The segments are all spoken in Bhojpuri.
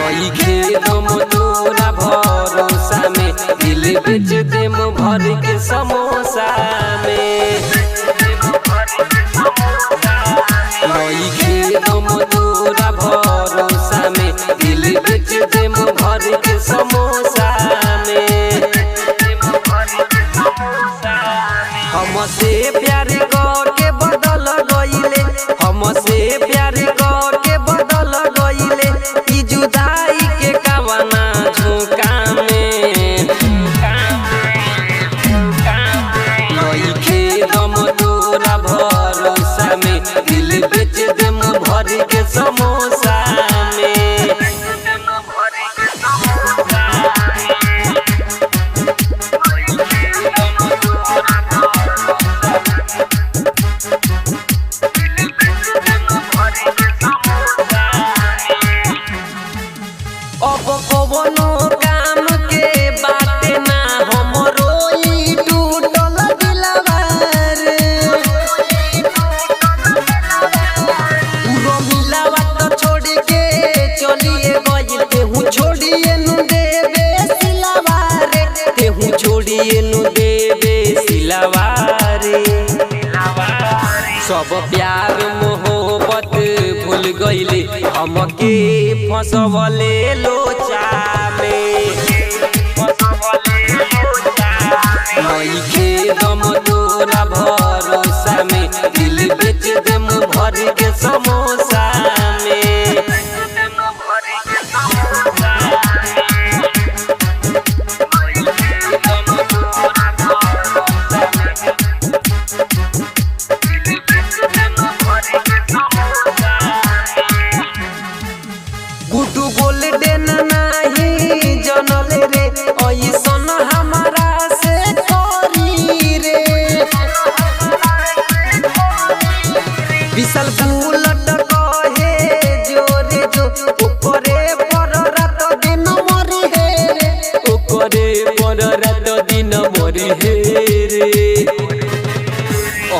वही खेदम तोरा भरोसा में दिल बेच देम भर के समोसा में। वही खेदम तोरा भरोसा में दिल बेच देम भर के समोसा में। हमसे प्यार करके बदल गइले, हमसे प्यार करके बदल गइले, ई जुदाई के कवना झोंका में। लइके दम तोरा भरोसा में दिल बेच देम भर के समोसा में। अब कवनो काम के बाटे ना हमरो ई टूटल दिलवा रे। पूरा मिलावा तो छोड़ के चलिए गइल, तेहू छोड़िए नु देबे सिलवा रे, तेहू छोड़िए नु देबे सिलवा रे। सब प्यार मोहब्बत भूल गइले, हमके फसवले लोचा में। लइके दम तोरा भरोसा में दिल बेच देम भर के समोसा में। गुड्डू गोल्डन नाही जनल रे, ऐसन हमारा से करी रे। विशाल बुलट कहे जोरे जो, ओकरे पर रात दिन मरी हे रे, ओकरे पर रात दिन मरी हे रे।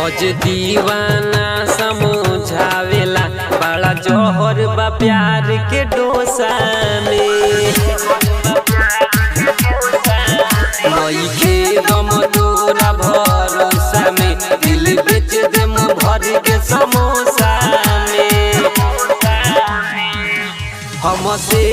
अज दीवाना समझावेला बड़ा जहर बा प्यार के डोसा में। लइके दम तोरा भरोसा में दिल बेच देम भर के समोसा में। हमसे